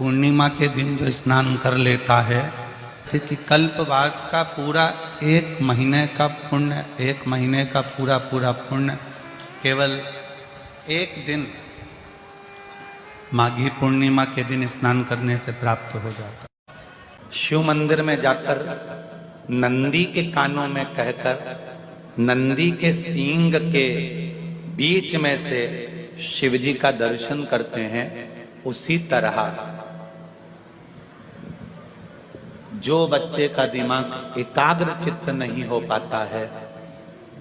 पूर्णिमा के दिन जो स्नान कर लेता है कि कल्पवास का पूरा एक महीने का पुण्य, एक महीने का पूरा पुण्य केवल एक दिन माघी पूर्णिमा के दिन स्नान करने से प्राप्त हो जाता। शिव मंदिर में जाकर नंदी के कानों में कहकर नंदी के सींग के बीच में से शिव जी का दर्शन करते हैं, उसी तरह जो बच्चे का दिमाग एकाग्र चित्त नहीं हो पाता है,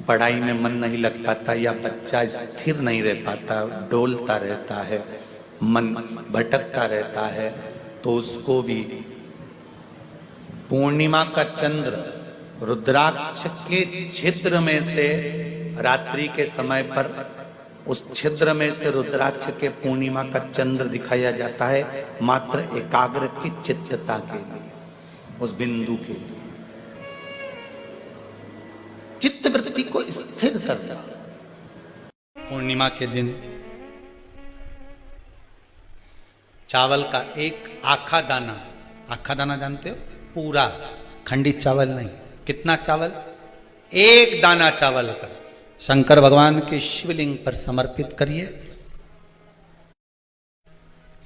पढ़ाई में मन नहीं लग पाता या बच्चा स्थिर नहीं रह पाता, डोलता रहता है, मन भटकता रहता है, तो उसको भी पूर्णिमा का चंद्र रुद्राक्ष के छिद्र में से रात्रि के समय पर उस छिद्र में से रुद्राक्ष के पूर्णिमा का चंद्र दिखाया जाता है, मात्र एकाग्र की चित्तता के लिए, उस बिंदु के लिए चित्त वृत्ति को स्थिर करना। पूर्णिमा के दिन चावल का एक आखा दाना जानते हो, पूरा खंडित चावल नहीं, कितना चावल, एक दाना चावल का शंकर भगवान के शिवलिंग पर समर्पित करिए।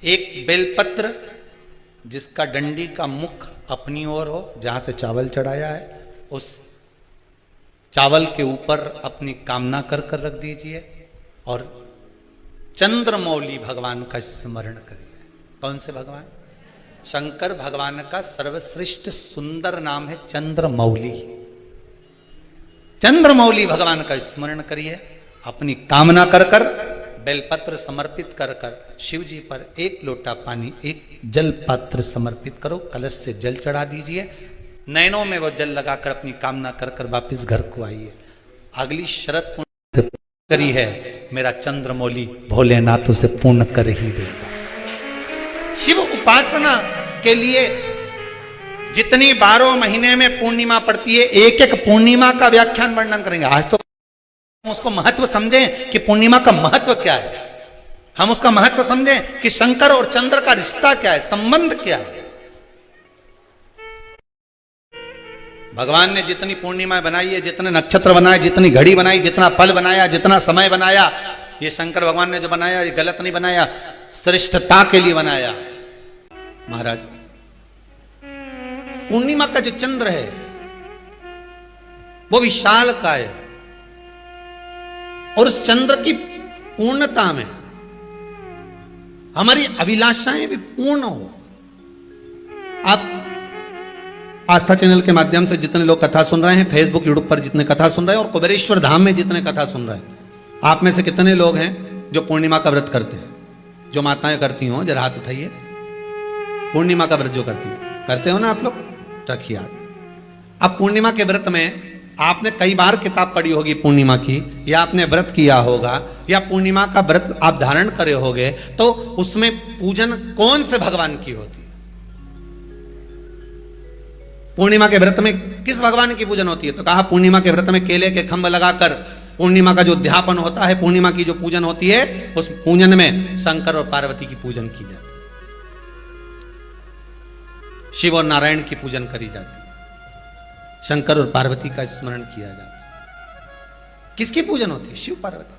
एक बेलपत्र जिसका डंडी का मुख अपनी ओर हो, जहां से चावल चढ़ाया है, उस चावल के ऊपर अपनी कामना कर रख दीजिए और चंद्रमौली भगवान का स्मरण करिए। कौन से भगवान? शंकर भगवान का सर्वश्रेष्ठ सुंदर नाम है चंद्रमौली। चंद्रमौली भगवान का स्मरण करिए, अपनी कामना कर बेलपत्र समर्पित कर शिव जी पर एक लोटा पानी, एक जल पात्र समर्पित करो, कलश से जल चढ़ा दीजिए, नैनों में वो जल लगाकर अपनी कामना कर वापिस घर को आइए। अगली शरत पूर्ण करी है, मेरा चंद्रमौली भोलेनाथ उसे पूर्ण कर ही देगा। शिव उपासना के लिए जितनी 12 महीने में पूर्णिमा पड़ती है, एक एक पूर्णिमा का व्याख्यान वर्णन करेंगे। आज तो उसको महत्व समझें कि पूर्णिमा का महत्व क्या है, हम उसका महत्व समझें कि शंकर और चंद्र का रिश्ता क्या है, संबंध क्या है। भगवान ने जितनी पूर्णिमा बनाई है, जितने नक्षत्र बनाए, जितनी घड़ी बनाई, जितना पल बनाया, जितना समय बनाया, ये शंकर भगवान ने जो बनाया ये गलत नहीं बनाया, श्रेष्ठता के लिए बनाया। महाराज, पूर्णिमा का जो चंद्र है वो विशाल का है और उस चंद्र की पूर्णता में हमारी अभिलाषाएं भी पूर्ण हो। आप आस्था चैनल के माध्यम से जितने लोग कथा सुन रहे हैं, फेसबुक यूट्यूब पर जितने कथा सुन रहे हैं और कुबेरेश्वर धाम में जितने कथा सुन रहे हैं, आप में से कितने लोग हैं जो पूर्णिमा का व्रत करते हैं? जो माताएं करती हो जरा हाथ उठाइए। पूर्णिमा का व्रत जो करते हो ना आप लोग, रखिए हाथ। अब पूर्णिमा के व्रत में आपने कई बार किताब पढ़ी होगी पूर्णिमा की, या आपने व्रत किया होगा, या पूर्णिमा का व्रत आप धारण करे होगे, तो उसमें पूजन कौन से भगवान की होती है? पूर्णिमा के व्रत में किस भगवान की पूजन होती है? तो कहा पूर्णिमा के व्रत में केले के खंभ लगाकर पूर्णिमा का जो उद्यापन होता है, पूर्णिमा की जो पूजन होती है, उस पूजन में शंकर और पार्वती की पूजन की जाती है, शिव और नारायण की पूजन करी जाती है, शंकर और पार्वती का स्मरण किया जाता है। किसकी पूजन होती है? शिव पार्वती।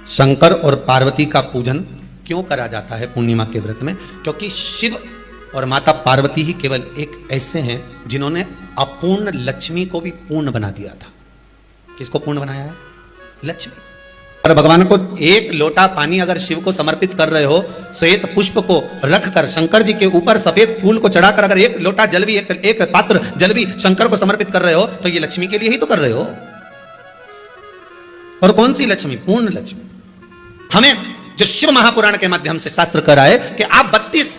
शंकर और पार्वती का पूजन क्यों करा जाता है पूर्णिमा के व्रत में? क्योंकि शिव और माता पार्वती ही केवल एक ऐसे हैं जिन्होंने अपूर्ण लक्ष्मी को भी पूर्ण बना दिया था। किसको पूर्ण बनाया है? लक्ष्मी। और भगवान को एक लोटा पानी अगर शिव को समर्पित कर रहे हो, श्वेत पुष्प को रखकर शंकर जी के ऊपर सफेद फूल को चढ़ाकर अगर एक लोटा जल भी, एक पात्र जल भी शंकर को समर्पित कर रहे हो, तो ये लक्ष्मी के लिए ही तो कर रहे हो। और कौन सी लक्ष्मी? पूर्ण लक्ष्मी। हमें जो शिव महापुराण के माध्यम से शास्त्र कह रहा है कि आप 32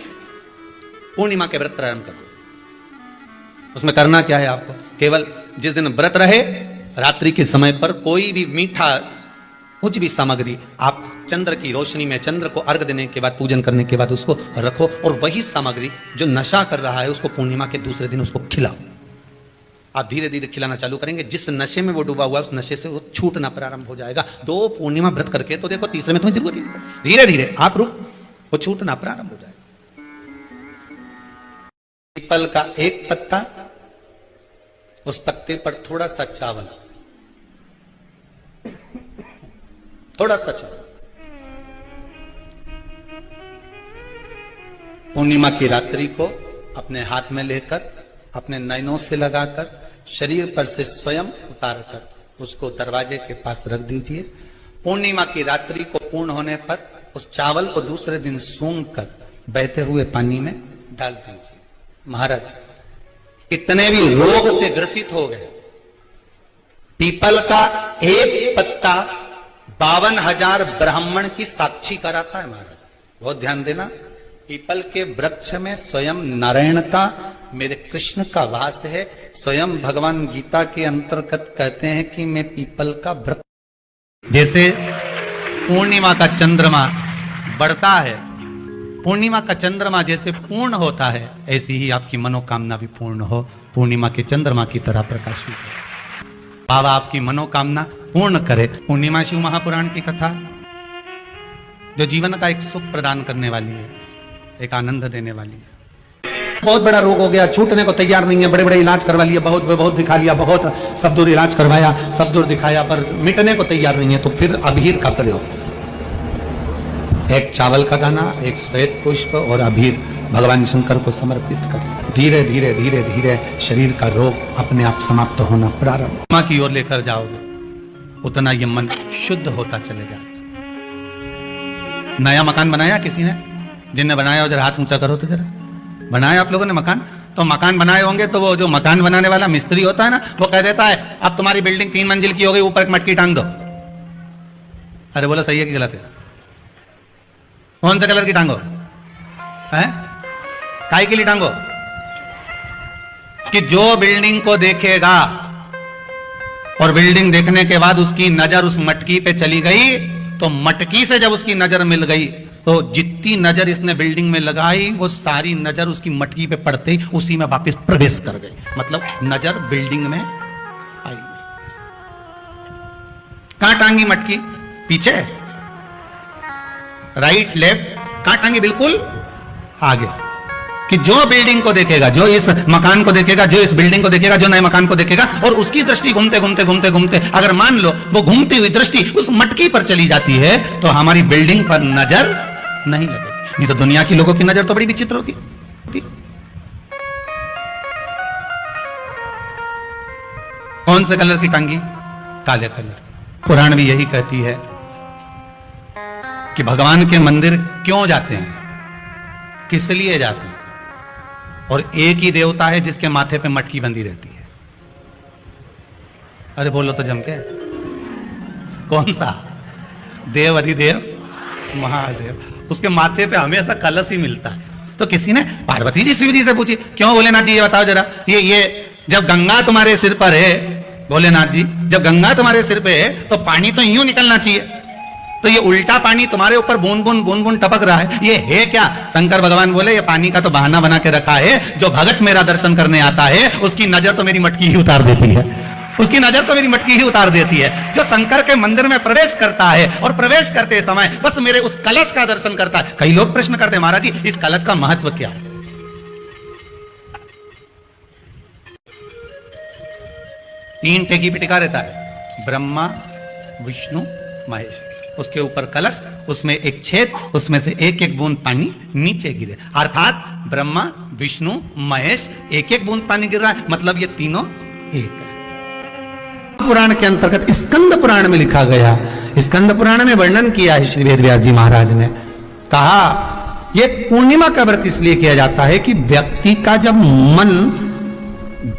पूर्णिमा के व्रत प्रारंभ करो। उसमें करना क्या है आपको? केवल जिस दिन व्रत रहे, रात्रि के समय पर कोई भी मीठा कुछ भी सामग्री आप चंद्र की रोशनी में, चंद्र को अर्घ देने के बाद, पूजन करने के बाद उसको रखो, और वही सामग्री जो नशा कर रहा है उसको पूर्णिमा के दूसरे दिन उसको खिलाओ। आप धीरे धीरे खिलाना चालू करेंगे, जिस नशे में वो डूबा हुआ है उस नशे से वो छूटना प्रारंभ हो जाएगा। 2 पूर्णिमा व्रत करके तो देखो, तीसरे में तुम्हें जरूरत ही नहीं। धीरे धीरे आप वो छूटना प्रारंभ हो जाए। पीपल का एक पत्ता, उस पत्ते पर थोड़ा सा चावल, थोड़ा सा चावल, पूर्णिमा की रात्रि को अपने हाथ में लेकर, अपने नयनों से लगाकर, शरीर पर से स्वयं उतारकर उसको दरवाजे के पास रख दीजिए। पूर्णिमा की रात्रि को पूर्ण होने पर उस चावल को दूसरे दिन सूंघ कर बहते हुए पानी में डाल दीजिए। महाराज, कितने भी रोग से ग्रसित हो गए, पीपल का एक पत्ता 52,000 ब्राह्मण की साक्षी कराता है। महाराज बहुत ध्यान देना, पीपल के वृक्ष में स्वयं नारायण का, मेरे कृष्ण का वास है। स्वयं भगवान गीता के अंतर्गत कहते हैं कि मैं पीपल का वृक्ष। जैसे पूर्णिमा का चंद्रमा बढ़ता है, पूर्णिमा का चंद्रमा जैसे पूर्ण होता है, ऐसी ही आपकी मनोकामना भी पूर्ण हो, पूर्णिमा के चंद्रमा की तरह प्रकाशित हो। बाबा आपकी मनोकामना पूर्ण करे। पूर्णिमा शिव महापुराण की कथा जो जीवन का एक सुख प्रदान करने वाली है, एक आनंद देने वाली है। बहुत बड़ा रोग हो गया, छूटने को तैयार नहीं है, बड़े बड़े इलाज करवा लिए, बहुत दिखा लिया, बहुत सब दूर इलाज करवाया, सब दूर दिखाया, पर मिटने को तैयार नहीं है। तो फिर अबीर का प्रयोग, एक चावल का दाना, एक श्वेत पुष्प और अबीर भगवान शंकर को समर्पित कर धीरे धीरे धीरे धीरे शरीर का रोग अपने आप समाप्त होना प्रारंभ। मां की ओर लेकर जाओगे उतना ये मन शुद्ध होता चले जाएगा। नया मकान बनाया किसी ने, जिनने बनाया उधर हाथ ऊंचा करो तो जरा। बनाया आप लोगों ने मकान, तो मकान बनाए होंगे तो वो जो मकान बनाने वाला मिस्त्री होता है ना, वो कह देता है अब तुम्हारी बिल्डिंग 3 मंजिल की हो गई, ऊपर एक मटकी टांग दो। अरे बोलो सही है कि गलत है? कौन से कलर की टांगो है? काय के लिए टांगो? कि जो बिल्डिंग को देखेगा और बिल्डिंग देखने के बाद उसकी नजर उस मटकी पे चली गई, तो मटकी से जब उसकी नजर मिल गई तो जितनी नजर इसने बिल्डिंग में लगाई वो सारी नजर उसकी मटकी पे पड़ते ही उसी में वापस प्रवेश कर गई। मतलब नजर बिल्डिंग में आई। कहां टांगी मटकी? पीछे, राइट लेफ्ट, कहां टांगी? बिल्कुल आगे। कि जो बिल्डिंग को देखेगा, जो इस मकान को देखेगा, जो इस बिल्डिंग को देखेगा, जो नए मकान को देखेगा, और उसकी दृष्टि घूमते घूमते घूमते घूमते अगर मान लो वो घूमती हुई दृष्टि उस मटकी पर चली जाती है, तो हमारी बिल्डिंग पर नजर नहीं लगेगी। नहीं तो दुनिया की लोगों की नजर तो बड़ी विचित्र होती है। कौन से कलर की टांगी? काले कलर। पुराण भी यही कहती है कि भगवान के मंदिर क्यों जाते हैं, किस लिए जाते हैं, और एक ही देवता है जिसके माथे पे मटकी बंधी रहती है। अरे बोलो तो जम के, कौन सा? देव अधिदेव महादेव, उसके माथे पे हमेशा कलश ही मिलता है। तो किसी ने पार्वती जी शिव जी से पूछी, क्यों भोलेनाथ जी ये बताओ जरा, ये जब गंगा तुम्हारे सिर पर है, भोलेनाथ जी जब गंगा तुम्हारे सिर पे है तो पानी तो यूं निकलना चाहिए, तो ये उल्टा पानी तुम्हारे ऊपर बूंद बूंद टपक रहा है, ये है क्या? शंकर भगवान बोले ये पानी का तो बहाना बना के रखा है, जो भगत मेरा दर्शन करने आता है उसकी नजर तो मेरी मटकी ही उतार देती है, उसकी नजर तो मेरी मटकी ही उतार देती है। जो शंकर के मंदिर में प्रवेश करता है और प्रवेश करते समय बस मेरे उस कलश का दर्शन करता है। कई लोग प्रश्न करते हैं, महाराज जी इस कलश का महत्व क्या है? 3 टेकी पे टिका रहता है, ब्रह्मा विष्णु महेश, उसके ऊपर कलश, उसमें एक छेद, उसमें से एक एक बूंद पानी नीचे गिरे, अर्थात ब्रह्मा विष्णु महेश एक एक बूंद पानी गिर रहा है, मतलब ये तीनों एक है। पुराण के अंतर्गत स्कंद पुराण में लिखा गया, स्कंद पुराण में वर्णन किया है श्री वेदव्यास जी महाराज ने, कहा ये पूर्णिमा का व्रत इसलिए किया जाता है कि व्यक्ति का जब मन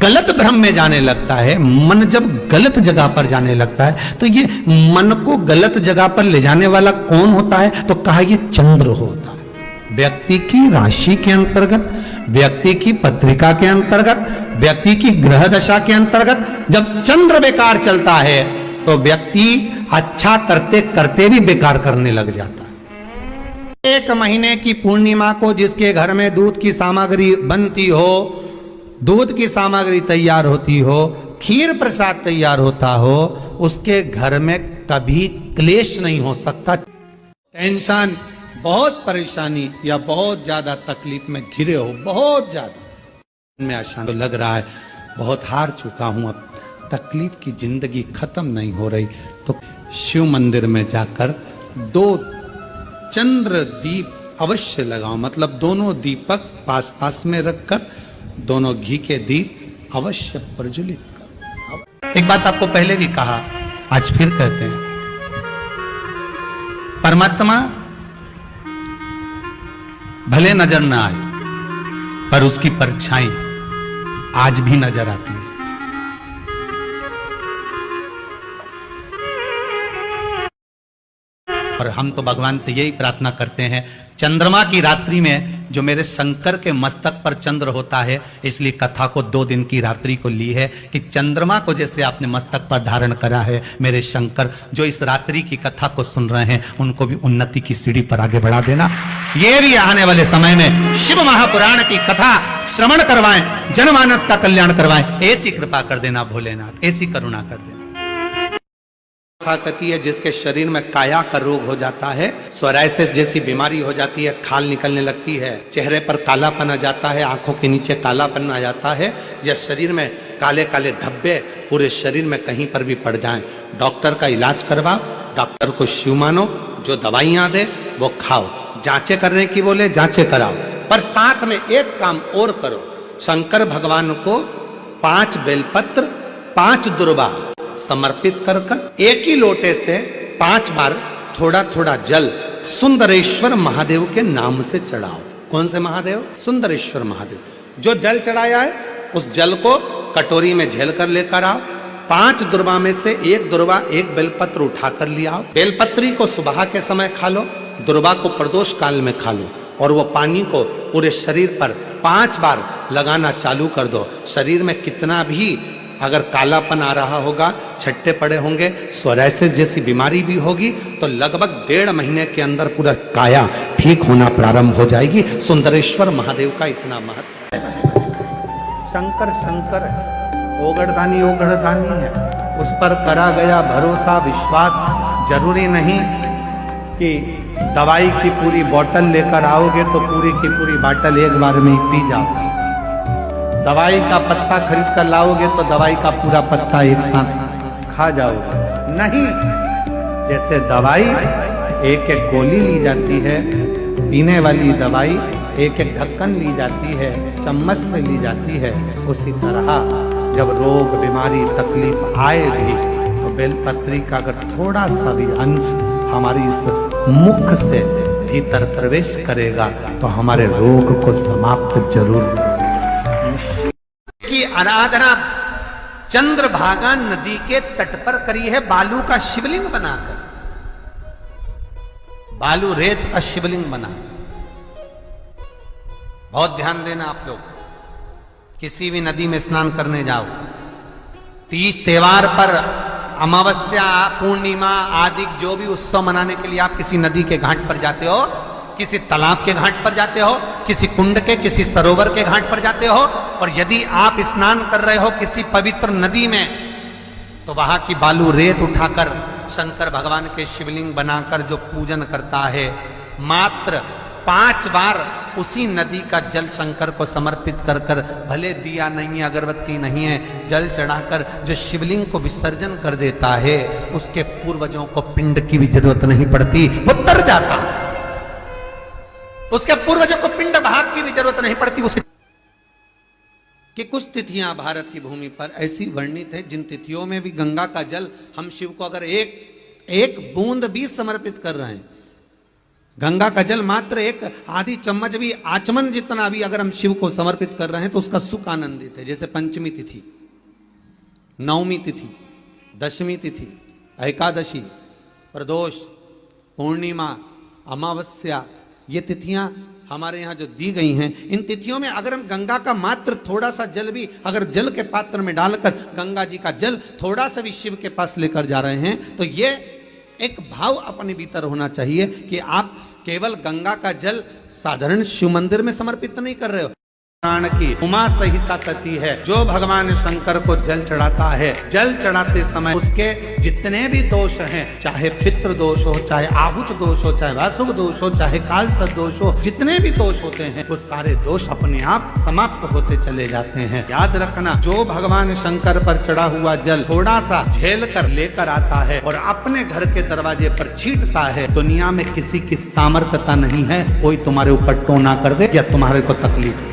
गलत भ्रम में जाने लगता है, मन जब गलत जगह पर जाने लगता है, तो ये मन को गलत जगह पर ले जाने वाला कौन होता है? तो कहा ये चंद्र होता है। व्यक्ति की राशि के अंतर्गत, व्यक्ति की पत्रिका के अंतर्गत, व्यक्ति की ग्रह दशा के अंतर्गत जब चंद्र बेकार चलता है तो व्यक्ति अच्छा करते करते भी बेकार करने लग जाता है। 1 महीने की पूर्णिमा को जिसके घर में दूध की सामग्री बनती हो, दूध की सामग्री तैयार होती हो, खीर प्रसाद तैयार होता हो, उसके घर में कभी क्लेश नहीं हो सकता, टेंशन, बहुत परेशानी या बहुत ज्यादा तकलीफ में घिरे हो, बहुत ज्यादा में अशांत तो लग रहा है, बहुत हार चुका हूं, अब तकलीफ की जिंदगी खत्म नहीं हो रही, तो शिव मंदिर में जाकर 2 चंद्र दीप अवश्य लगाओ। मतलब दोनों दीपक पास पास में रखकर दोनों घी के दीप अवश्य प्रज्वलित करो। एक बात आपको पहले भी कहा, आज फिर कहते हैं, परमात्मा भले नजर ना आए पर उसकी परछाई आज भी नजर आती है। और हम तो भगवान से यही प्रार्थना करते हैं, चंद्रमा की रात्रि में जो मेरे शंकर के मस्तक पर चंद्र होता है, इसलिए कथा को 2 दिन की रात्रि को ली है कि चंद्रमा को जैसे आपने मस्तक पर धारण करा है, मेरे शंकर जो इस रात्रि की कथा को सुन रहे हैं उनको भी उन्नति की सीढ़ी पर आगे बढ़ा देना। ये भी आने वाले समय में शिव महापुराण की कथा श्रवण करवाएं, जनमानस का कल्याण करवाएं, ऐसी कृपा कर देना भोलेनाथ, ऐसी करुणा कर देना। कहती है जिसके शरीर में काया का रोग हो जाता है, सोराइसिस जैसी बीमारी हो जाती है, खाल निकलने लगती है, चेहरे पर कालापन आ जाता है, आंखों के नीचे कालापन आ जाता है, या शरीर में काले काले धब्बे पूरे शरीर में कहीं पर भी पड़ जाएं, डॉक्टर का इलाज करवाओ, डॉक्टर को शिव मानो, जो दवाइयां दे वो खाओ, जांचें करने की बोले जांचें कराओ, पर साथ में एक काम और करो, शंकर भगवान को 5 बेलपत्र 5 दुर्वा समर्पित कर कर एक ही लोटे से 5 बार थोड़ा थोड़ा जल सुंदरेश्वर महादेव के नाम से चढ़ाओ। कौन से महादेव? सुंदरेश्वर महादेव। जो जल चढ़ाया है उस जल को कटोरी में झेल कर लेकर आओ, 5 दुर्वा में से 1 दुर्वा 1 बेलपत्र उठाकर ले आओ। बेलपत्री को सुबह के समय खा लो, दुर्वा को प्रदोष काल में खा लो, और वो पानी को पूरे शरीर पर 5 बार लगाना चालू कर दो। शरीर में कितना भी अगर कालापन आ रहा होगा, छट्टे पड़े होंगे, सोराइसिस जैसी बीमारी भी होगी, तो लगभग 1.5 महीने के अंदर पूरा काया ठीक होना प्रारंभ हो जाएगी। सुंदरेश्वर महादेव का इतना महत्व है। शंकर शंकर है, ओगड़दानी ओगड़दानी है, उस पर करा गया भरोसा विश्वास। जरूरी नहीं कि दवाई की पूरी बोतल लेकर आओगे तो पूरी की पूरी बोतल एक बार में ही पी जाओ, दवाई का पत्ता खरीद कर लाओगे तो दवाई का पूरा पत्ता एक साथ खा जाओगे, नहीं। जैसे दवाई एक एक गोली ली जाती है, पीने वाली दवाई एक एक ढक्कन ली जाती है, चम्मच से ली जाती है, उसी तरह जब रोग बीमारी तकलीफ आए भी तो बेलपत्री का अगर थोड़ा सा भी अंश हमारी इस मुख से भीतर प्रवेश करेगा तो हमारे रोग को समाप्त जरूर की आराधना चंद्रभागा नदी के तट पर करी है, बालू का शिवलिंग बनाकर, बालू रेत का शिवलिंग बना। बहुत ध्यान देना आप लोग, किसी भी नदी में स्नान करने जाओ, 30 त्योहार पर, अमावस्या पूर्णिमा आदि जो भी उत्सव मनाने के लिए आप किसी नदी के घाट पर जाते हो, किसी तालाब के घाट पर जाते हो, किसी कुंड के किसी सरोवर के घाट पर जाते हो, और यदि आप स्नान कर रहे हो किसी पवित्र नदी में, तो वहां की बालू रेत उठाकर शंकर भगवान के शिवलिंग बनाकर जो पूजन करता है, मात्र 5 बार उसी नदी का जल शंकर को समर्पित कर कर, भले दिया नहीं है, अगरबत्ती नहीं है, जल चढ़ाकर जो शिवलिंग को विसर्जन कर देता है, उसके पूर्वजों को पिंड की भी जरूरत नहीं पड़ती, वो तर जाता है। उसके पूर्वजों को पिंड भाग की भी जरूरत नहीं पड़ती। उसके कि कुछ तिथियां भारत की भूमि पर ऐसी वर्णित है जिन तिथियों में भी गंगा का जल हम शिव को अगर एक बूंद भी समर्पित कर रहे हैं, गंगा का जल मात्र एक आधी चम्मच भी, आचमन जितना भी अगर हम शिव को समर्पित कर रहे हैं तो उसका सुख आनंदित है। जैसे पंचमी तिथि, नवमी तिथि, दशमी तिथि, एकादशी, प्रदोष, पूर्णिमा, अमावस्या, ये तिथियां हमारे यहाँ जो दी गई हैं, इन तिथियों में अगर हम गंगा का मात्र थोड़ा सा जल भी अगर जल के पात्र में डालकर गंगा जी का जल थोड़ा सा भी शिव के पास लेकर जा रहे हैं, तो ये एक भाव अपने भीतर होना चाहिए कि आप केवल गंगा का जल साधारण शिव मंदिर में समर्पित नहीं कर रहे हो, पुराण की उमा संहिता कहती है, जो भगवान शंकर को जल चढ़ाता है, जल चढ़ाते समय उसके जितने भी दोष हैं, चाहे पितृ दोष हो, चाहे आहुत दोष हो, चाहे वासुक दोष हो, चाहे कालसर्प दोष हो, जितने भी दोष होते हैं वो सारे दोष अपने आप समाप्त होते चले जाते हैं। याद रखना, जो भगवान शंकर पर चढ़ा हुआ जल थोड़ा सा झेल कर लेकर आता है और अपने घर के दरवाजे पर छींटता है, दुनिया में किसी की सामर्थ्यता नहीं है कोई तुम्हारे ऊपर टोना कर दे या तुम्हारे को तकलीफ दे।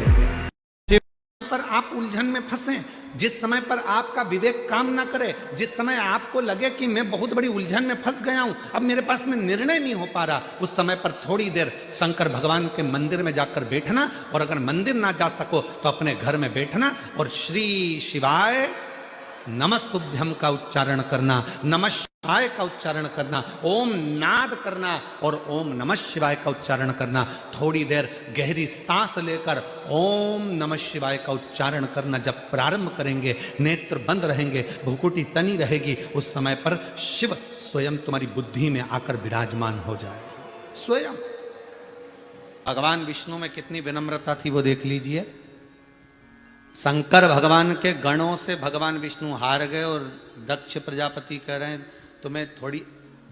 पर आप उलझन में फंसे, जिस समय पर आपका विवेक काम ना करे, जिस समय आपको लगे कि मैं बहुत बड़ी उलझन में फंस गया हूं, अब मेरे पास में निर्णय नहीं हो पा रहा, उस समय पर थोड़ी देर शंकर भगवान के मंदिर में जाकर बैठना, और अगर मंदिर ना जा सको तो अपने घर में बैठना और श्री शिवाय नमस्तुभ्यम का उच्चारण करना, नमः शिवाय का उच्चारण करना, ओम नाद करना और ओम नमः शिवाय का उच्चारण करना। थोड़ी देर गहरी सांस लेकर ओम नमः शिवाय का उच्चारण करना। जब प्रारंभ करेंगे, नेत्र बंद रहेंगे, भुकुटी तनी रहेगी, उस समय पर शिव स्वयं तुम्हारी बुद्धि में आकर विराजमान हो जाए। स्वयं भगवान विष्णु में कितनी विनम्रता थी वो देख लीजिए। शंकर भगवान के गणों से भगवान विष्णु हार गए और दक्ष प्रजापति कह रहे हैं तुम्हें थोड़ी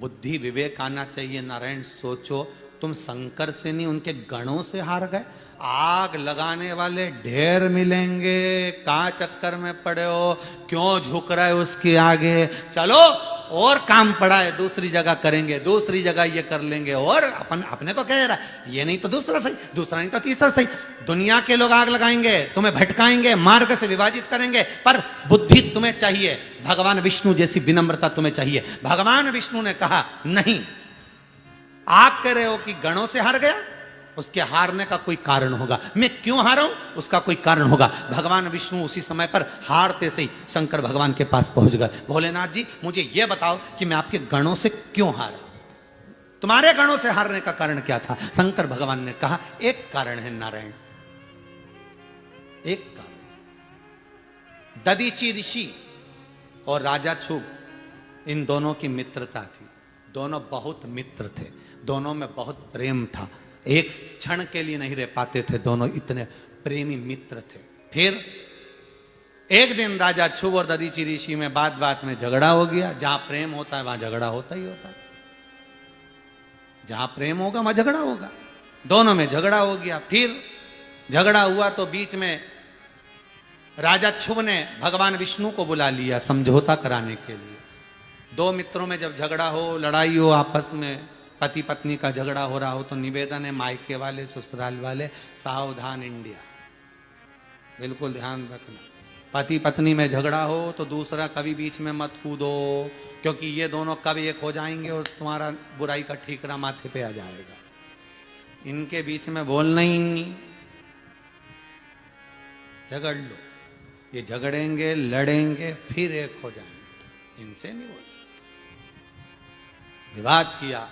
बुद्धि विवेक आना चाहिए। नारायण सोचो, तुम शंकर से नहीं उनके गणों से हार गए। आग लगाने वाले ढेर मिलेंगे, कहाँ चक्कर में पड़े हो, क्यों झुक रहे उसके आगे, चलो और काम पड़ा है दूसरी जगह करेंगे, दूसरी जगह ये कर लेंगे, और अपने को कह रहा है ये नहीं तो दूसरा सही, दूसरा नहीं तो तीसरा सही। दुनिया के लोग आग लगाएंगे, तुम्हें भटकाएंगे, मार्ग से विभाजित करेंगे, पर बुद्धि तुम्हें चाहिए। भगवान विष्णु जैसी विनम्रता तुम्हें चाहिए। भगवान विष्णु ने कहा नहीं, आप कह रहे हो कि गणों से हार गया, उसके हारने का कोई कारण होगा, मैं क्यों हारा हूं उसका कोई कारण होगा। भगवान विष्णु उसी समय पर हारते से ही शंकर भगवान के पास पहुंच गए। भोलेनाथ जी मुझे यह बताओ कि मैं आपके गणों से क्यों हारा, तुम्हारे गणों से हारने का कारण क्या था। शंकर भगवान ने कहा एक कारण है नारायण, एक कारण। दधीची ऋषि और राजा छुब इन दोनों की मित्रता थी, दोनों बहुत मित्र थे, दोनों में बहुत प्रेम था, एक क्षण के लिए नहीं रह पाते थे, दोनों इतने प्रेमी मित्र थे। फिर एक दिन राजा छुब और दधीची ऋषि में बात बात में झगड़ा हो गया। जहां प्रेम होता है वहां झगड़ा होता ही होता है, जहां प्रेम होगा वहां झगड़ा होगा। दोनों में झगड़ा हो गया। फिर झगड़ा हुआ तो बीच में राजा छुब ने भगवान विष्णु को बुला लिया समझौता कराने के लिए। दो मित्रों में जब झगड़ा हो, लड़ाई हो, आपस में पति पत्नी का झगड़ा हो रहा हो, तो निवेदन है मायके वाले ससुराल वाले सावधान इंडिया, बिल्कुल ध्यान रखना। पति पत्नी में झगड़ा हो तो दूसरा कभी बीच में मत कूदो, क्योंकि ये दोनों कब एक हो जाएंगे और तुम्हारा बुराई का ठीकरा माथे पे आ जाएगा। इनके बीच में बोलना ही नहीं, झगड़ लो, ये झगड़ेंगे लड़ेंगे फिर एक हो जाएंगे, इनसे नहीं बोल। विवाद किया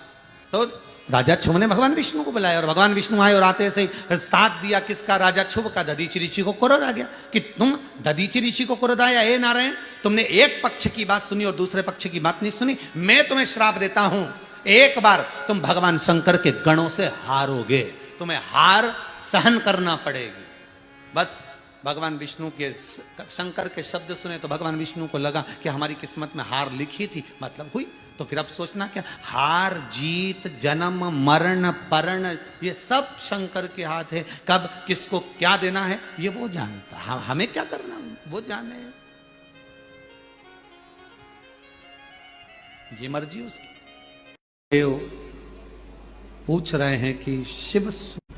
तो राजा छुब ने भगवान विष्णु को बुलाया और भगवान विष्णु आए और आते से साथ दिया किसका, राजा छुब का। दधीची ऋषि को क्रोध आ गया कि तुम दधीची ऋषि को क्रोध आया, ए नारायण तुमने एक पक्ष की बात सुनी और दूसरे पक्ष की बात नहीं सुनी। मैं तुम्हें श्राप देता हूं, एक बार तुम भगवान शंकर के गणों से हारोगे, तुम्हें हार सहन करना पड़ेगी। बस भगवान विष्णु के शंकर के शब्द सुने तो भगवान विष्णु को लगा कि हमारी किस्मत में हार लिखी थी, मतलब हुई। तो फिर अब सोचना क्या, हार जीत जन्म मरण परण ये सब शंकर के हाथ है। कब किसको क्या देना है ये वो जानता, हमें क्या करना वो जाने, ये मर्जी उसकी। देव पूछ रहे हैं कि शिव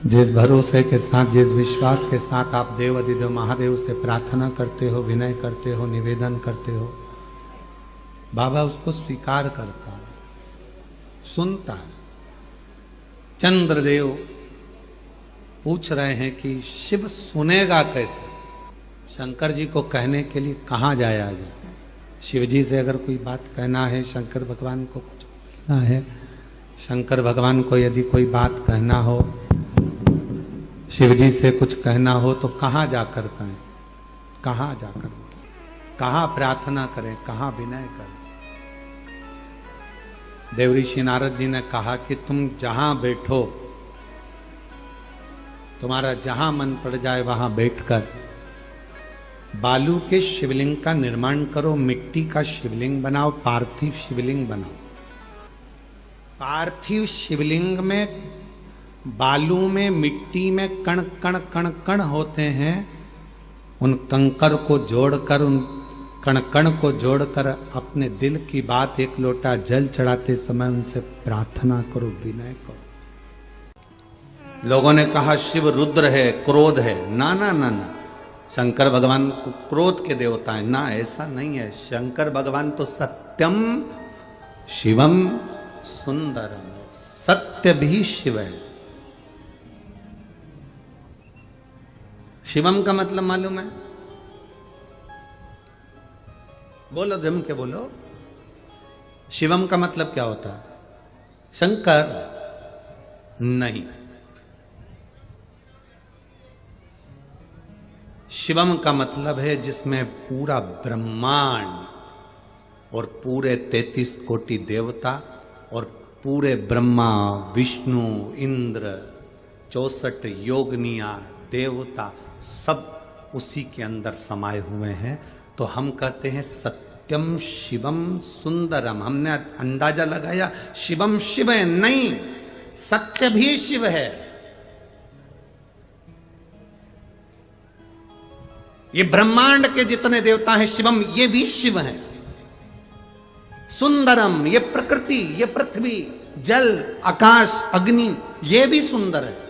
जिस भरोसे के साथ, जिस विश्वास के साथ आप देव अधिदेव महादेव से प्रार्थना करते हो, विनय करते हो, निवेदन करते हो, बाबा उसको स्वीकार करता है, सुनता है। चंद्रदेव पूछ रहे हैं कि शिव सुनेगा कैसे, शंकर जी को कहने के लिए कहाँ जाया जाए। शिव जी से अगर कोई बात कहना है, शंकर भगवान को कुछ बोलना है, शंकर भगवान को यदि कोई बात कहना हो, शिव जी से कुछ कहना हो तो कहाँ जाकर कहें, कहाँ जाकर, कहाँ प्रार्थना करें, कहाँ विनय करें। देव ऋषि नारद जी ने कहा कि तुम जहां बैठो तुम्हारा जहां मन पड़ जाए वहां बैठकर बालू के शिवलिंग का निर्माण करो, मिट्टी का शिवलिंग बनाओ, पार्थिव शिवलिंग बनाओ। पार्थिव शिवलिंग में बालू में मिट्टी में कण कण कण कण होते हैं। उन कंकर को जोड़कर, उन कण कण को जोड़कर अपने दिल की बात एक लोटा जल चढ़ाते समय उनसे प्रार्थना करो, विनय करो। लोगों ने कहा शिव रुद्र है, क्रोध है। ना ना ना ना, शंकर भगवान को क्रोध के देवता है ना, ऐसा नहीं है। शंकर भगवान तो सत्यम शिवम सुंदरम, सत्य भी शिव है। शिवम का मतलब मालूम है? बोलो, जम के बोलो। शिवम का मतलब क्या होता है? शंकर नहीं, शिवम का मतलब है जिसमें पूरा ब्रह्मांड और पूरे 33 कोटि देवता और पूरे ब्रह्मा विष्णु इंद्र 64 योगनिया देवता सब उसी के अंदर समाये हुए हैं। तो हम कहते हैं सत्यम शिवम सुंदरम। हमने अंदाजा लगाया शिवम शिव है, नहीं, सत्य भी शिव है। ये ब्रह्मांड के जितने देवता हैं शिवम, ये भी शिव हैं। सुंदरम, ये प्रकृति, ये पृथ्वी, जल, आकाश, अग्नि, ये भी सुंदर है।